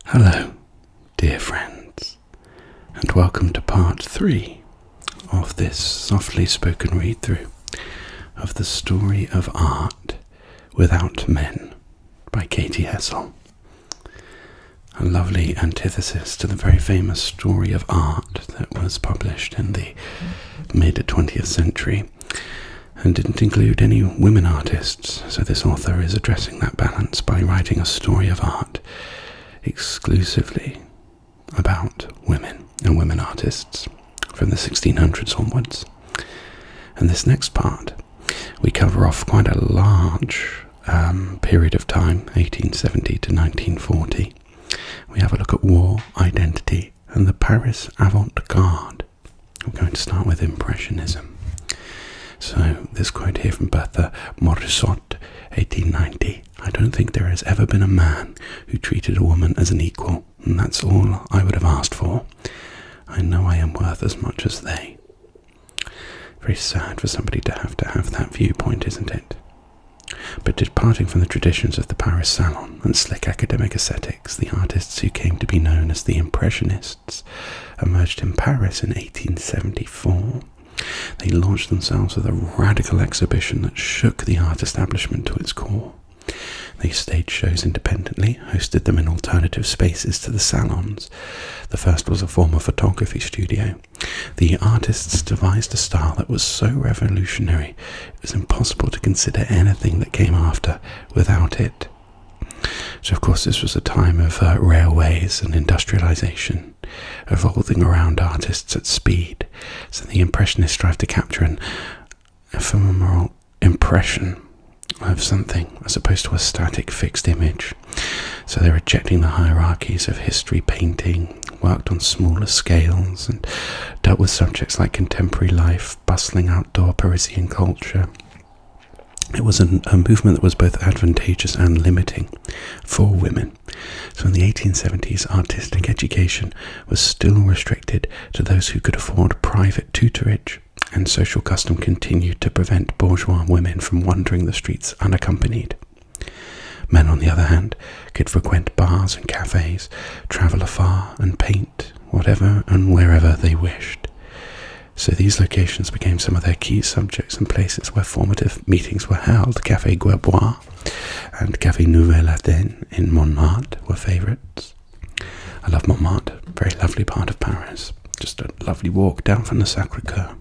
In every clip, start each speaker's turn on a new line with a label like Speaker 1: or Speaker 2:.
Speaker 1: Hello, dear friends, and welcome to part 3 of this softly spoken read-through of The Story of Art Without Men by Katy Hessel. A lovely antithesis to the very famous Story of Art that was published in the mid-20th century and didn't include any women artists, so this author is addressing that balance by writing a story of art exclusively about women and women artists from the 1600s onwards. And this next part, we cover off quite a large period of time, 1870 to 1940. We have a look at war, identity, and the Paris avant-garde. We're going to start with Impressionism. So, this quote here from Bertha Morisot, 1890. I don't think there has ever been a man who treated a woman as an equal, and that's all I would have asked for. I know I am worth as much as they. Very sad for somebody to have that viewpoint, isn't it? But departing from the traditions of the Paris salon and slick academic aesthetics, the artists who came to be known as the Impressionists emerged in Paris in 1874. They launched themselves with a radical exhibition that shook the art establishment to its core. They staged shows independently, hosted them in alternative spaces to the salons. The first was a former photography studio. The artists devised a style that was so revolutionary it was impossible to consider anything that came after without it. So of course this was a time of railways and industrialization, evolving around artists at speed. So the Impressionists strive to capture an ephemeral impression of something as opposed to a static fixed image. So they're rejecting the hierarchies of history painting, worked on smaller scales, and dealt with subjects like contemporary life, bustling outdoor Parisian culture. It was a movement that was both advantageous and limiting for women. So in the 1870s, artistic education was still restricted to those who could afford private tutorage, and social custom continued to prevent bourgeois women from wandering the streets unaccompanied. Men, on the other hand, could frequent bars and cafes, travel afar, and paint whatever and wherever they wished. So these locations became some of their key subjects and places where formative meetings were held. Café Guerbois and Café Nouvelle Athènes in Montmartre were favourites. I love Montmartre, very lovely part of Paris. Just a lovely walk down from the Sacré-Cœur.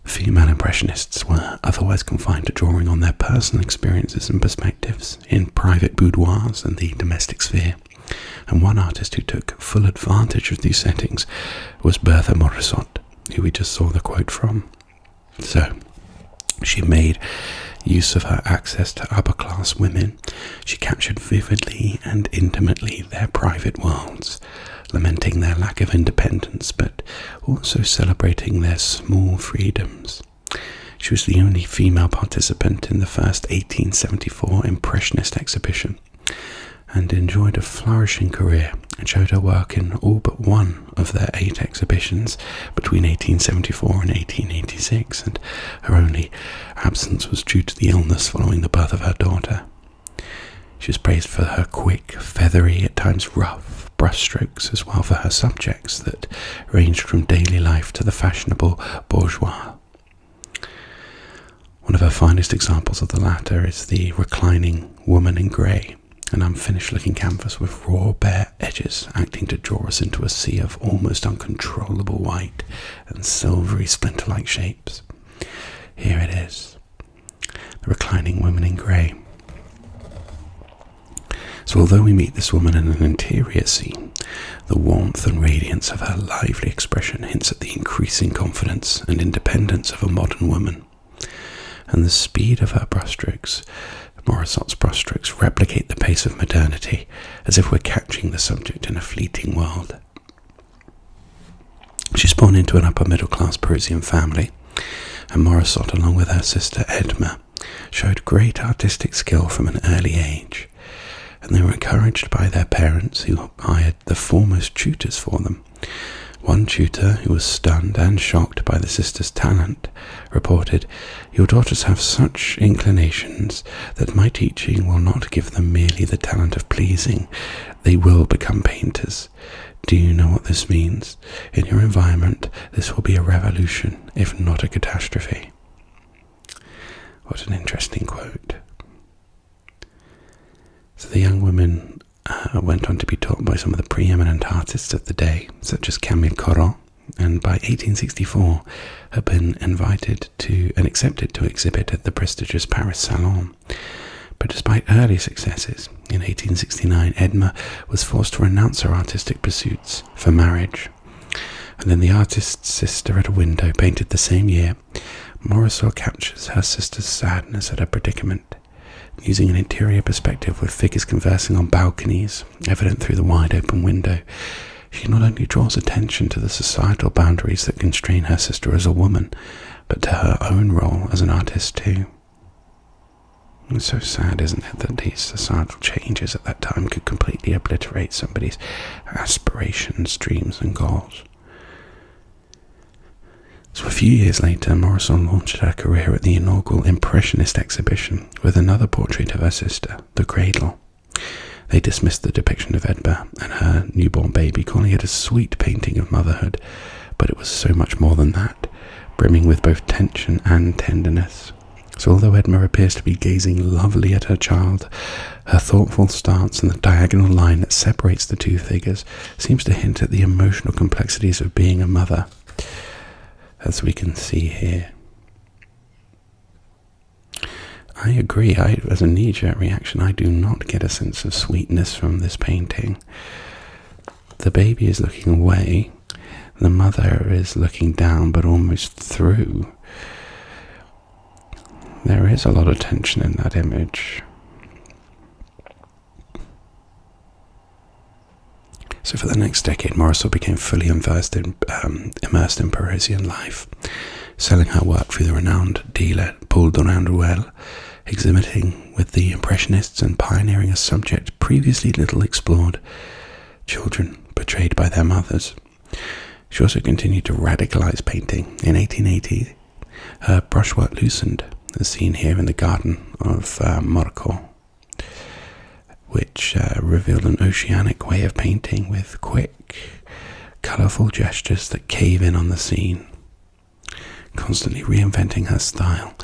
Speaker 1: Female Impressionists were otherwise confined to drawing on their personal experiences and perspectives in private boudoirs and the domestic sphere. And one artist who took full advantage of these settings was Bertha Morisot, who we just saw the quote from. So, she made use of her access to upper-class women. She captured vividly and intimately their private worlds, lamenting their lack of independence, but also celebrating their small freedoms. She was the only female participant in the first 1874 Impressionist exhibition, and enjoyed a flourishing career and showed her work in all but one of their 8 exhibitions between 1874 and 1886, and her only absence was due to the illness following the birth of her daughter. She was praised for her quick, feathery, at times rough brushstrokes, as well for her subjects that ranged from daily life to the fashionable bourgeois. One of her finest examples of the latter is the reclining woman in grey, an unfinished-looking canvas with raw, bare edges acting to draw us into a sea of almost uncontrollable white and silvery splinter-like shapes. Here it is, the reclining woman in grey. So although we meet this woman in an interior scene, the warmth and radiance of her lively expression hints at the increasing confidence and independence of a modern woman. And the speed of her brushstrokes, Morisot's brushstrokes, replicate the pace of modernity, as if we're catching the subject in a fleeting world. She's born into an upper-middle-class Parisian family, and Morisot, along with her sister Edma, showed great artistic skill from an early age, and they were encouraged by their parents, who hired the foremost tutors for them, One tutor, who was stunned and shocked by the sister's talent, reported, "Your daughters have such inclinations that my teaching will not give them merely the talent of pleasing. They will become painters. Do you know what this means? In your environment, this will be a revolution, if not a catastrophe." What an interesting quote. So the young woman went on to be taught by some of the preeminent artists of the day, such as Camille Corot, and by 1864 had been invited to and accepted to exhibit at the prestigious Paris Salon. But despite early successes, in 1869 Edma was forced to renounce her artistic pursuits for marriage. And then the artist's sister at a window, painted the same year, Morisot captures her sister's sadness at her predicament, using an interior perspective with figures conversing on balconies, evident through the wide open window. She not only draws attention to the societal boundaries that constrain her sister as a woman, but to her own role as an artist too. It's so sad, isn't it, that these societal changes at that time could completely obliterate somebody's aspirations, dreams and goals. So a few years later, Morisot launched her career at the inaugural Impressionist exhibition with another portrait of her sister, The Cradle. They dismissed the depiction of Edma and her newborn baby, calling it a sweet painting of motherhood, but it was so much more than that, brimming with both tension and tenderness. So although Edma appears to be gazing lovely at her child, her thoughtful stance and the diagonal line that separates the two figures seems to hint at the emotional complexities of being a mother, as we can see here. I agree, as a knee-jerk reaction, I do not get a sense of sweetness from this painting. The baby is looking away, the mother is looking down but almost through. There is a lot of tension in that image. So for the next decade, Morisot became fully immersed in Parisian life, selling her work through the renowned dealer Paul Durand-Ruel, exhibiting with the Impressionists and pioneering a subject previously little explored: children portrayed by their mothers. She also continued to radicalize painting. In 1880, her brushwork loosened, as seen here in the garden of Morcor, which revealed an oceanic way of painting with quick, colourful gestures that cave in on the scene. Constantly reinventing her style,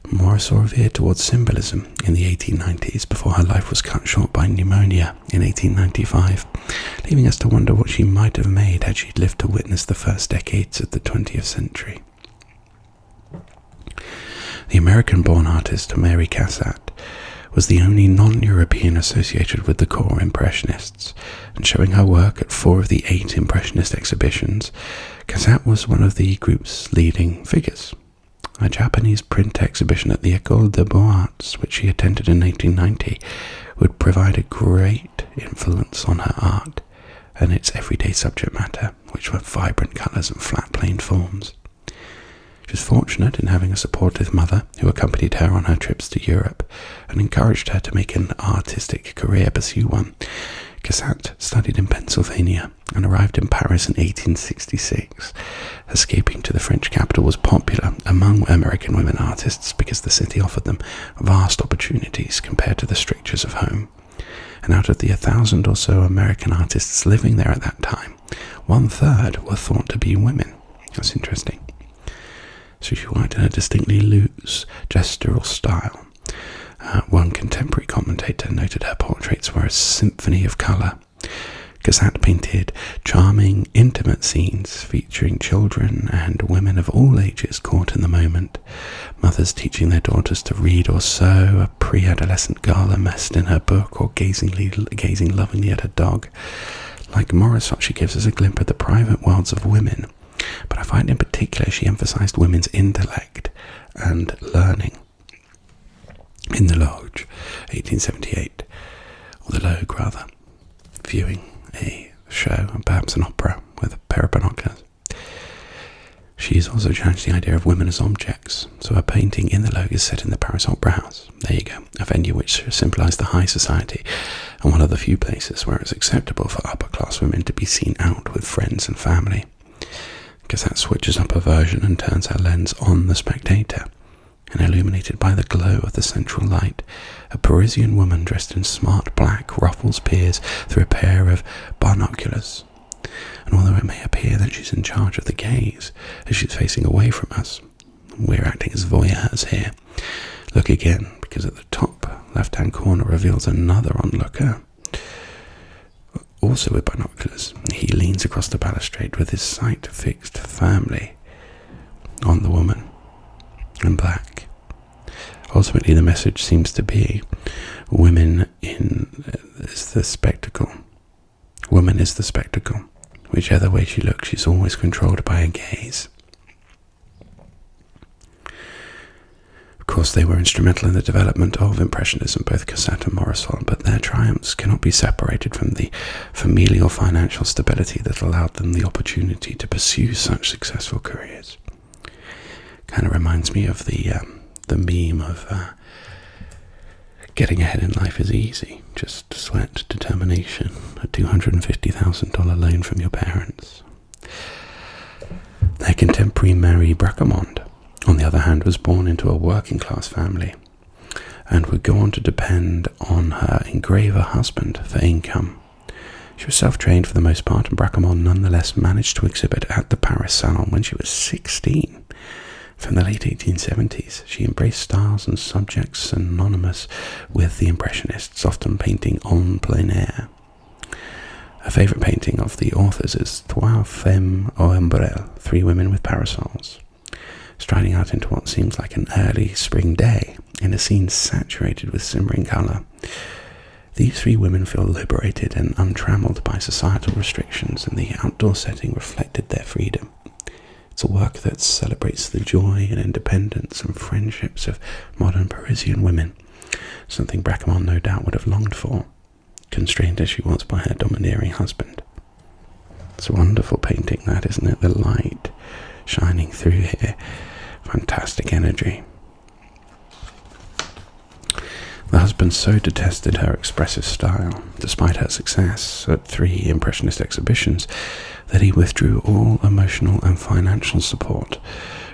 Speaker 1: Morisot veered towards symbolism in the 1890s before her life was cut short by pneumonia in 1895, leaving us to wonder what she might have made had she lived to witness the first decades of the 20th century. The American-born artist Mary Cassatt was the only non-European associated with the core Impressionists, and showing her work at 4 of the 8 Impressionist exhibitions, Cassatt was one of the group's leading figures. A Japanese print exhibition at the École des Beaux-Arts, which she attended in 1890, would provide a great influence on her art and its everyday subject matter, which were vibrant colours and flat planed forms. She was fortunate in having a supportive mother who accompanied her on her trips to Europe and encouraged her to make an artistic career, pursue one. Cassatt studied in Pennsylvania and arrived in Paris in 1866. Escaping to the French capital was popular among American women artists because the city offered them vast opportunities compared to the strictures of home. And out of the 1,000 or so American artists living there at that time, 1/3 were thought to be women. That's interesting. So she worked in a distinctly loose, gestural style. One contemporary commentator noted her portraits were a symphony of colour. Cassatt painted charming, intimate scenes featuring children and women of all ages caught in the moment. Mothers teaching their daughters to read or sew, a pre-adolescent girl immersed in her book or gazing lovingly at her dog. Like Morisot, she gives us a glimpse of the private worlds of women, but I find in particular she emphasised women's intellect and learning. In the Loge, 1878, or the Logue rather, viewing a show, and perhaps an opera, with a pair of binoculars. She She's also challenged the idea of women as objects, so her painting in the Logue is set in the Paris Opera House. There you go, a venue which symbolised the high society, and one of the few places where it's acceptable for upper-class women to be seen out with friends and family. Because that switches up aversion and turns our lens on the spectator, and illuminated by the glow of the central light, a Parisian woman dressed in smart black ruffles peers through a pair of binoculars. And although it may appear that she's in charge of the gaze as she's facing away from us, we're acting as voyeurs here. Look again, because at the top left-hand corner reveals another onlooker, also with binoculars. He leans across the balustrade with his sight fixed firmly on the woman in black. Ultimately, the message seems to be women is the spectacle. Woman is the spectacle. Whichever way she looks, she's always controlled by a gaze. Of course, they were instrumental in the development of Impressionism, both Cassatt and Morisot, but their triumphs cannot be separated from the familial financial stability that allowed them the opportunity to pursue such successful careers. Kind of reminds me of the meme of getting ahead in life is easy, just sweat, determination, a $250,000 loan from your parents. Their contemporary Marie Bracquemond, on the other hand, was born into a working-class family and would go on to depend on her engraver husband for income. She was self-trained for the most part, and Bracquemond nonetheless managed to exhibit at the Paris Salon when she was 16. From the late 1870s, she embraced styles and subjects synonymous with the Impressionists, often painting en plein air. A favourite painting of the authors is Trois Femmes aux Ombrelles, Three Women with Parasols, striding out into what seems like an early spring day in a scene saturated with simmering colour. These three women feel liberated and untrammelled by societal restrictions, and the outdoor setting reflected their freedom. It's a work that celebrates the joy and independence and friendships of modern Parisian women, something Bracquemond no doubt would have longed for, constrained as she was by her domineering husband. It's a wonderful painting, that, isn't it? The light shining through here. Fantastic energy. The husband so detested her expressive style, despite her success at 3 Impressionist exhibitions, that he withdrew all emotional and financial support,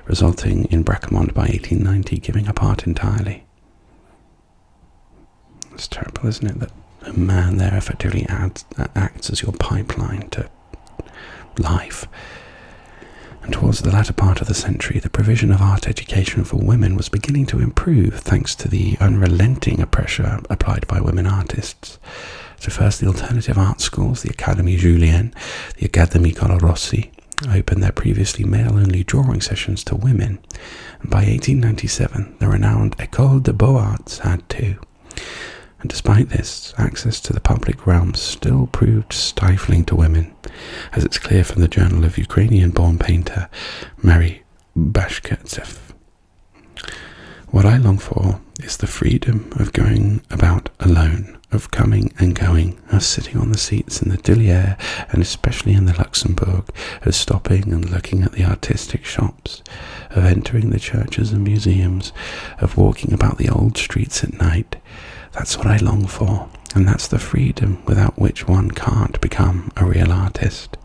Speaker 1: resulting in Bracquemond by 1890 giving up art entirely. It's terrible, isn't it, that a man there effectively acts as your pipeline to life. And towards the latter part of the century, the provision of art education for women was beginning to improve thanks to the unrelenting pressure applied by women artists. So first, the alternative art schools, the Académie Julienne, the Académie Colarossi, opened their previously male-only drawing sessions to women. And by 1897, the renowned École des Beaux-Arts had too. And despite this, access to the public realm still proved stifling to women, as it's clear from the journal of Ukrainian-born painter Mary Bashkirtsev. What I long for is the freedom of going about alone, of coming and going, of sitting on the seats in the Tuileries and especially in the Luxembourg, of stopping and looking at the artistic shops, of entering the churches and museums, of walking about the old streets at night. That's what I long for, and that's the freedom without which one can't become a real artist.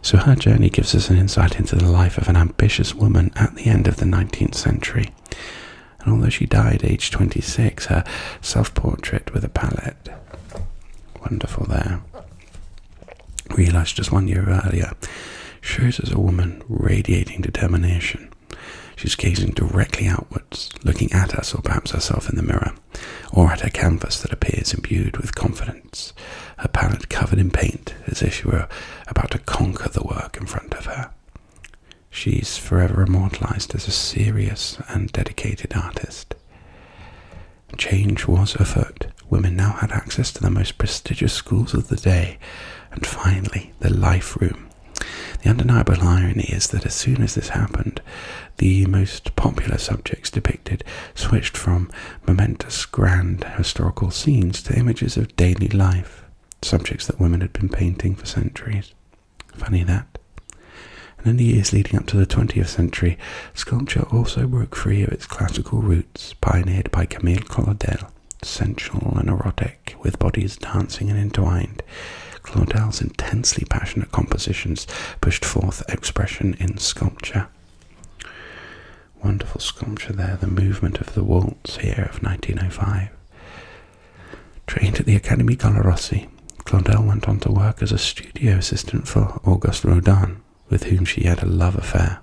Speaker 1: So her journey gives us an insight into the life of an ambitious woman at the end of the 19th century. And although she died aged 26, her self-portrait with a palette, wonderful there, realised just 1 year earlier, shows us a woman radiating determination. She's gazing directly outwards, looking at us or perhaps herself in the mirror, or at her canvas that appears imbued with confidence, her palette covered in paint as if she were about to conquer the work in front of her. She's forever immortalized as a serious and dedicated artist. Change was afoot. Women now had access to the most prestigious schools of the day, and finally, the life room. The undeniable irony is that as soon as this happened, the most popular subjects depicted switched from momentous grand historical scenes to images of daily life, subjects that women had been painting for centuries. Funny that. And in the years leading up to the 20th century, sculpture also broke free of its classical roots, pioneered by Camille Claudel, sensual and erotic, with bodies dancing and entwined. Claudel's intensely passionate compositions pushed forth expression in sculpture. Wonderful sculpture there, the movement of the waltz here of 1905. Trained at the Académie Colarossi, Claudel went on to work as a studio assistant for Auguste Rodin, with whom she had a love affair.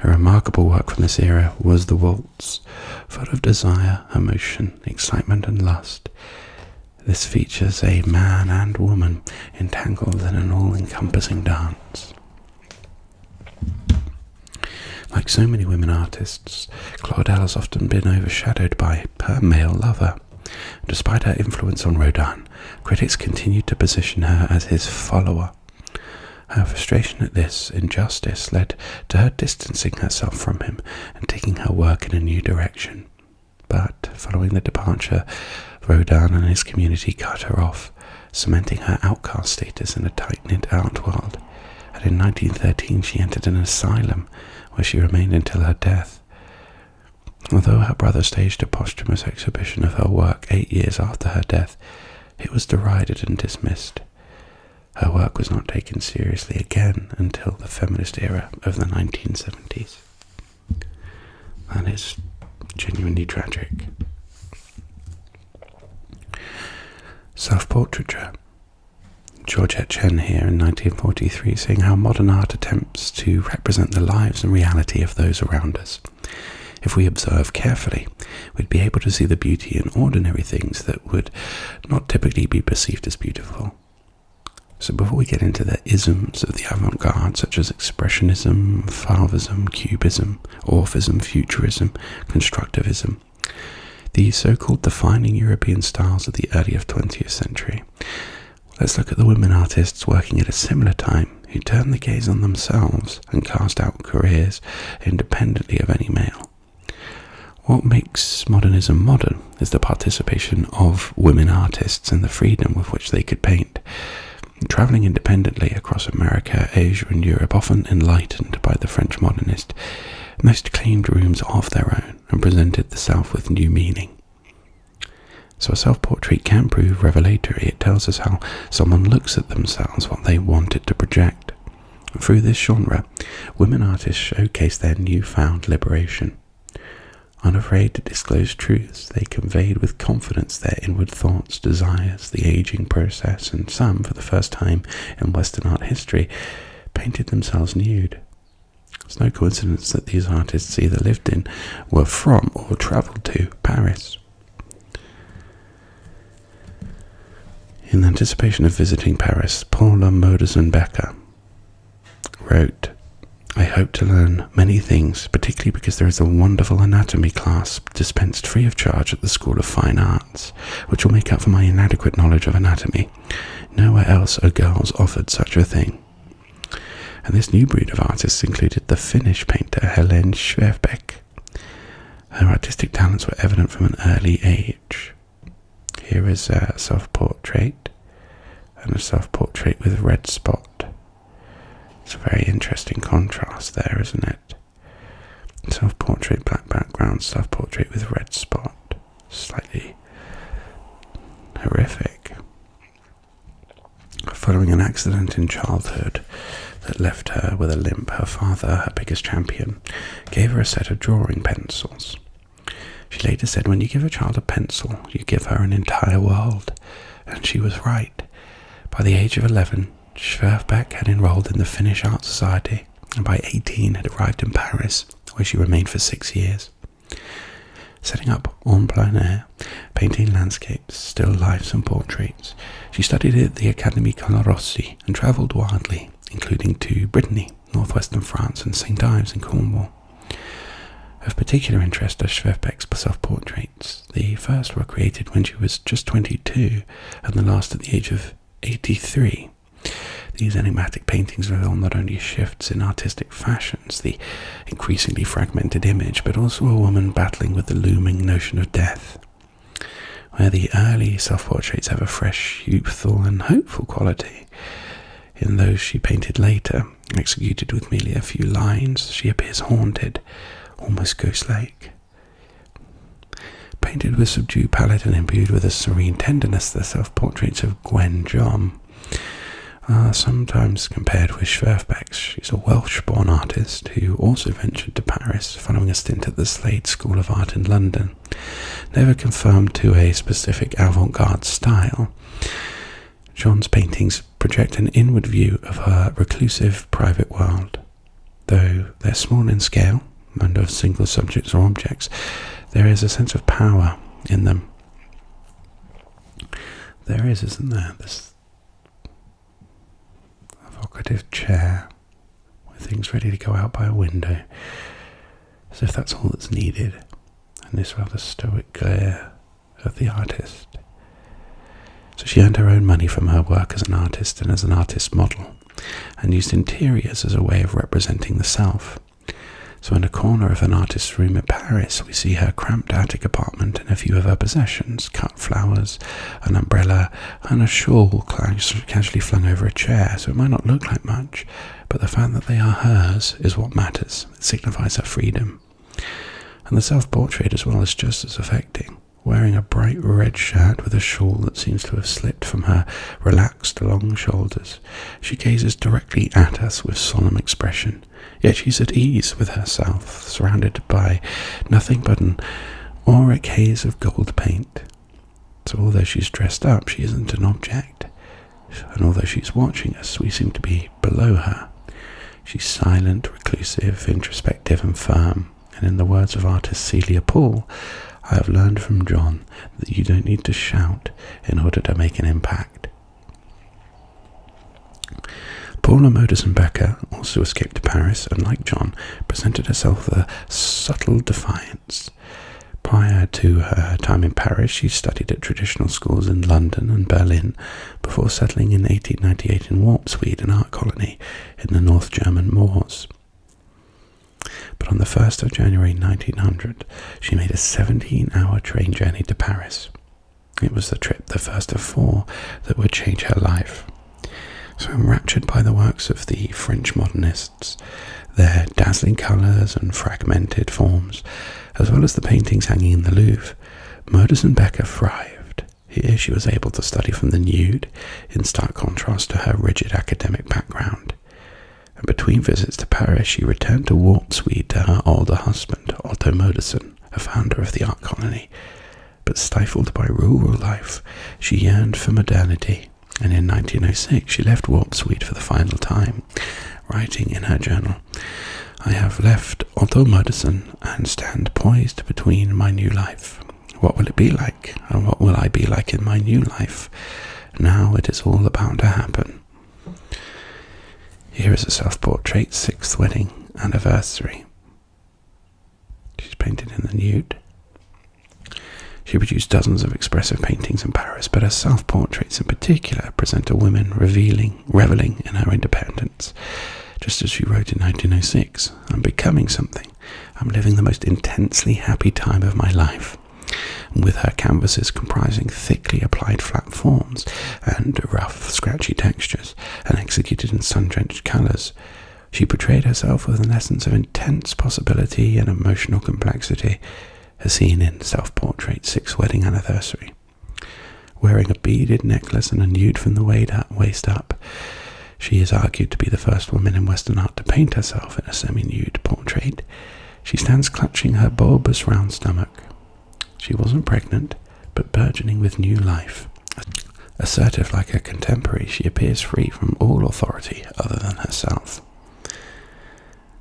Speaker 1: A remarkable work from this era was the waltz, full of desire, emotion, excitement and lust. This features a man and woman entangled in an all-encompassing dance. Like so many women artists, Claudel has often been overshadowed by her male lover. Despite her influence on Rodin, critics continued to position her as his follower. Her frustration at this injustice led to her distancing herself from him and taking her work in a new direction. But following the departure, Rodin and his community cut her off, cementing her outcast status in a tight-knit art world. And in 1913 she entered an asylum, where she remained until her death. Although her brother staged a posthumous exhibition of her work 8 years after her death, it was derided and dismissed. Her work was not taken seriously again until the feminist era of the 1970s. That is genuinely tragic. Self-portraiture. Georgette Chen here in 1943, saying how modern art attempts to represent the lives and reality of those around us. If we observe carefully, we'd be able to see the beauty in ordinary things that would not typically be perceived as beautiful. So before we get into the isms of the avant-garde, such as Expressionism, Fauvism, Cubism, Orphism, Futurism, Constructivism, the so-called defining European styles of the early 20th century, let's look at the women artists working at a similar time who turned the gaze on themselves and cast out careers independently of any male. What makes modernism modern is the participation of women artists and the freedom with which they could paint. Travelling independently across America, Asia and Europe, often enlightened by the French modernist, most claimed rooms of their own and presented the self with new meaning. So a self-portrait can prove revelatory. It tells us how someone looks at themselves, what they wanted to project. Through this genre, women artists showcase their newfound liberation. Unafraid to disclose truths, they conveyed with confidence their inward thoughts, desires, the aging process, and some, for the first time in Western art history, painted themselves nude. It's no coincidence that these artists either lived in, were from, or travelled to Paris. In anticipation of visiting Paris, Paula Modersohn-Becker wrote, "I hope to learn many things, particularly because there is a wonderful anatomy class dispensed free of charge at the School of Fine Arts, which will make up for my inadequate knowledge of anatomy. Nowhere else are girls offered such a thing." And this new breed of artists included the Finnish painter Helene Schwerbeck. Her artistic talents were evident from an early age. Here is a self-portrait, and a self-portrait with red spot. It's a very interesting contrast there, isn't it? Self-portrait, black background, self-portrait with red spot. Slightly horrific. Following an accident in childhood that left her with a limp, her father, her biggest champion, gave her a set of drawing pencils. She later said, "When you give a child a pencil, you give her an entire world." And she was right. By the age of 11, Schwerbeck had enrolled in the Finnish Art Society, and by 18 had arrived in Paris, where she remained for 6 years. Setting up en plein air, painting landscapes, still lifes and portraits, she studied at the Académie Colarossi and travelled widely, including to Brittany, northwestern France, and St. Ives in Cornwall. Of particular interest are Schwerbeck's self-portraits. The first were created when she was just 22, and the last at the age of 83. These enigmatic paintings reveal not only shifts in artistic fashions, the increasingly fragmented image, but also a woman battling with the looming notion of death. Where the early self-portraits have a fresh, youthful and hopeful quality, in those she painted later, Executed with merely a few lines, she appears haunted, almost ghost-like. Painted with subdued palette and imbued with a serene tenderness, the self-portraits of Gwen John are sometimes compared with Schwerfbeck's. She's a Welsh-born artist who also ventured to Paris following a stint at the Slade School of Art in London. Never conformed to a specific avant-garde style, John's paintings project an inward view of her reclusive private world. Though they're small in scale and of single subjects or objects, there is a sense of power in them. There is, isn't there? This evocative chair with things ready to go out by a window, as if that's all that's needed, and this rather stoic glare of the artist. So she earned her own money from her work as an artist and as an artist model, and used interiors as a way of representing the self. So in a corner of an artist's room in Paris, we see her cramped attic apartment and a few of her possessions: cut flowers, an umbrella, and a shawl casually flung over a chair. So it might not look like much, but the fact that they are hers is what matters. It signifies her freedom. And the self-portrait as well is just as affecting. Wearing a bright red shirt with a shawl that seems to have slipped from her relaxed long shoulders, she gazes directly at us with solemn expression. Yet she's at ease with herself, surrounded by nothing but an auric haze of gold paint. So although she's dressed up, she isn't an object. And although she's watching us, we seem to be below her. She's silent, reclusive, introspective and firm. And in the words of artist Celia Paul, I have learned from John that you don't need to shout in order to make an impact. Paula Modersohn-Becker also escaped to Paris and, like John, presented herself with a subtle defiance. Prior to her time in Paris, she studied at traditional schools in London and Berlin before settling in 1898 in Warpsweed, an art colony in the North German moors. But on the 1st of January 1900, she made a 17-hour train journey to Paris. It was the trip, the first of 4, that would change her life. So enraptured by the works of the French modernists, their dazzling colours and fragmented forms, as well as the paintings hanging in the Louvre, Modersohn-Becker thrived. Here she was able to study from the nude, in stark contrast to her rigid academic background. And between visits to Paris, she returned to Warpsweed to her older husband, Otto Modersohn, a founder of the art colony. But stifled by rural life, she yearned for modernity, and in 1906 she left Warpsweed for the final time, writing in her journal, I have left Otto Modersohn and stand poised between my new life. What will it be like, and what will I be like in my new life? Now it is all about to happen. Here is a self-portrait, 6th wedding anniversary. She's painted in the nude. She produced dozens of expressive paintings in Paris, but her self-portraits in particular present a woman reveling in her independence. Just as she wrote in 1906, I'm becoming something. I'm living the most intensely happy time of my life. And with her canvases comprising thickly applied flat forms and rough, scratchy textures, and executed in sun-drenched colours, she portrayed herself with an essence of intense possibility and emotional complexity, as seen in Self-Portrait 6th Wedding Anniversary. Wearing a beaded necklace and a nude from the waist up, she is argued to be the first woman in Western art to paint herself in a semi-nude portrait. She stands clutching her bulbous round stomach. She wasn't pregnant, but burgeoning with new life. Assertive like her contemporary, she appears free from all authority other than herself.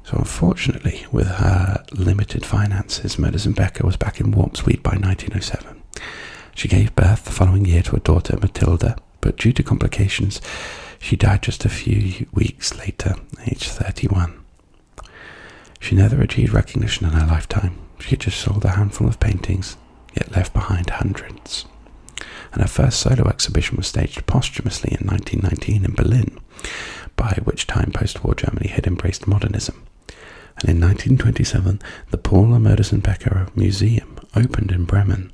Speaker 1: So unfortunately, with her limited finances, Modersohn-Becker was back in Warpsweed by 1907. She gave birth the following year to a daughter, Matilda, but due to complications, she died just a few weeks later, aged 31. She never achieved recognition in her lifetime. She had just sold a handful of paintings, yet left behind hundreds. And her first solo exhibition was staged posthumously in 1919 in Berlin, by which time post-war Germany had embraced modernism. And in 1927, the Paula Modersohn-Becker Museum opened in Bremen,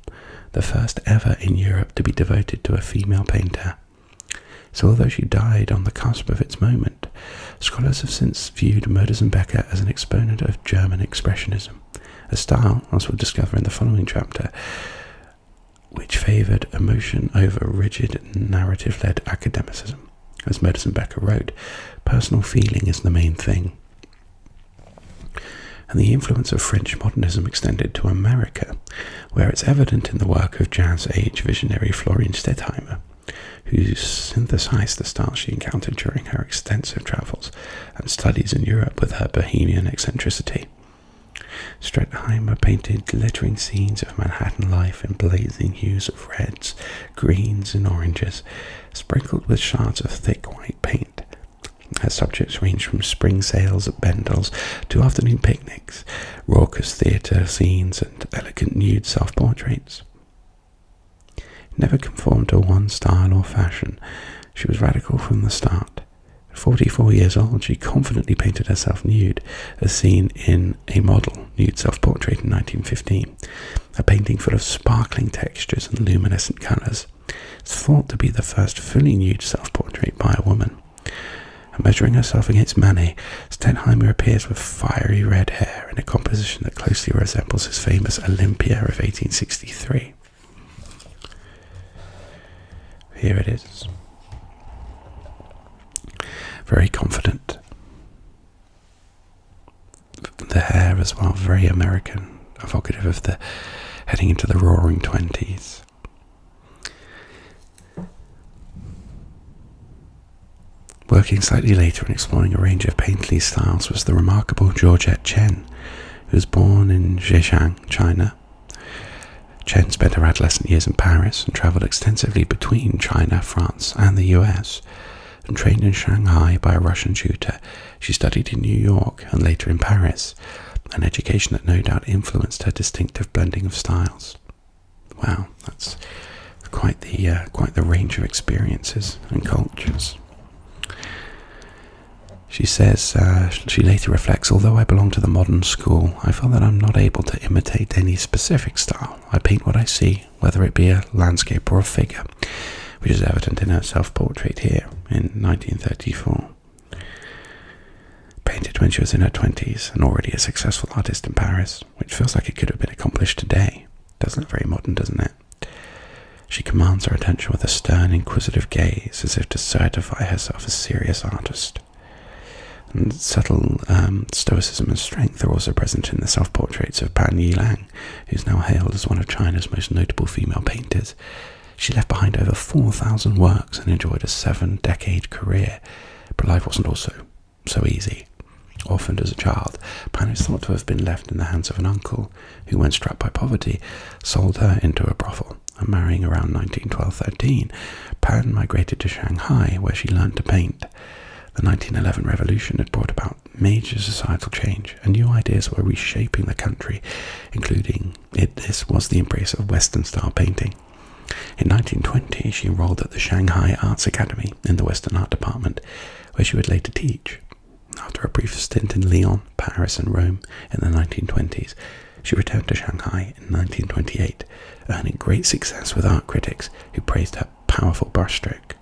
Speaker 1: the first ever in Europe to be devoted to a female painter. So although she died on the cusp of its moment, scholars have since viewed Becker as an exponent of German Expressionism, a style, as we'll discover in the following chapter, which favoured emotion over rigid narrative-led academicism. As Becker wrote, personal feeling is the main thing. And the influence of French modernism extended to America, where it's evident in the work of Jazz Age visionary Florian Stettheimer, who synthesized the style she encountered during her extensive travels and studies in Europe with her bohemian eccentricity. Stettheimer painted glittering scenes of Manhattan life in blazing hues of reds, greens and oranges, sprinkled with shards of thick white paint. Her subjects ranged from spring sales at Bendel's to afternoon picnics, raucous theatre scenes and elegant nude self-portraits. Never conformed to one style or fashion, she was radical from the start. At 44 years old, she confidently painted herself nude, as seen in A Model nude self-portrait in 1915, a painting full of sparkling textures and luminescent colours. It's thought to be the first fully nude self-portrait by a woman. And measuring herself against Manet, Stettheimer appears with fiery red hair in a composition that closely resembles his famous Olympia of 1863. Here it is. Very confident. The hair as well, very American, evocative of the heading into the roaring 20s. Working slightly later and exploring a range of painterly styles was the remarkable Georgette Chen, who was born in Zhejiang, China. Chen spent her adolescent years in Paris and travelled extensively between China, France and the US. And trained in Shanghai by a Russian tutor, she studied in New York and later in Paris, an education that no doubt influenced her distinctive blending of styles. Wow, that's quite the range of experiences and cultures. She says, she later reflects, although I belong to the modern school, I feel that I'm not able to imitate any specific style. I paint what I see, whether it be a landscape or a figure, which is evident in her self-portrait here in 1934. Painted when she was in her 20s and already a successful artist in Paris, which feels like it could have been accomplished today. Does look very modern, doesn't it? She commands our attention with a stern, inquisitive gaze, as if to certify herself a serious artist. And subtle stoicism and strength are also present in the self-portraits of Pan Yilang, who's now hailed as one of China's most notable female painters. She left behind over 4,000 works and enjoyed a 7-decade career, but life wasn't also so easy. Orphaned as a child, Pan is thought to have been left in the hands of an uncle, who, when struck by poverty, sold her into a brothel, and marrying around 1912-13, Pan migrated to Shanghai, where she learned to paint. The 1911 revolution had brought about major societal change, and new ideas were reshaping the country, including this was the embrace of Western-style painting. In 1920, she enrolled at the Shanghai Arts Academy in the Western Art Department, where she would later teach. After a brief stint in Lyon, Paris and Rome in the 1920s, she returned to Shanghai in 1928, earning great success with art critics who praised her powerful brushstroke.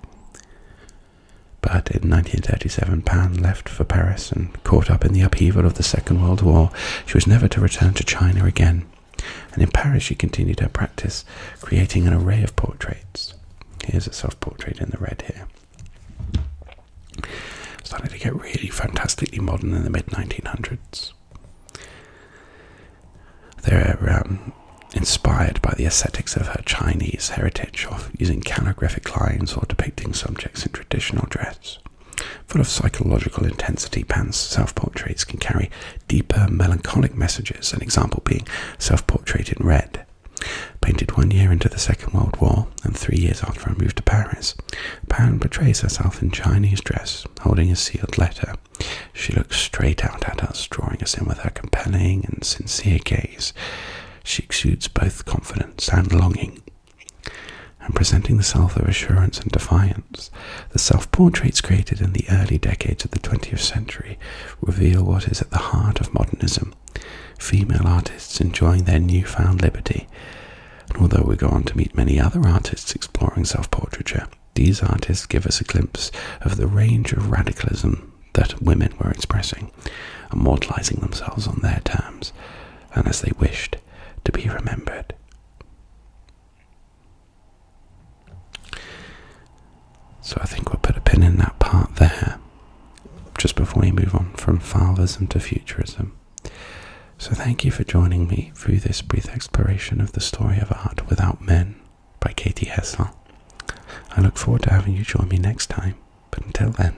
Speaker 1: But in 1937, Pan left for Paris and, caught up in the upheaval of the Second World War, she was never to return to China again. And in Paris she continued her practice, creating an array of portraits. Here's a self-portrait in the red here. Started to get really fantastically modern in the mid-1900s. They're inspired by the aesthetics of her Chinese heritage, of using calligraphic lines or depicting subjects in traditional dress. Full of psychological intensity, Pan's self-portraits can carry deeper melancholic messages, an example being Self-Portrait in Red. Painted 1 year into the Second World War and 3 years after I moved to Paris, Pan portrays herself in Chinese dress, holding a sealed letter. She looks straight out at us, drawing us in with her compelling and sincere gaze. She exudes both confidence and longing. And presenting the self of assurance and defiance, the self-portraits created in the early decades of the 20th century reveal what is at the heart of modernism: female artists enjoying their newfound liberty. And although we go on to meet many other artists exploring self-portraiture, These artists give us a glimpse of the range of radicalism that women were expressing, immortalizing themselves on their terms, and as they wished to be remembered. So I think we'll put a pin in that part there, just before we move on from fatalism to futurism. So thank you for joining me through this brief exploration of the story of art without men by Katy Hessel. I look forward to having you join me next time, but until then,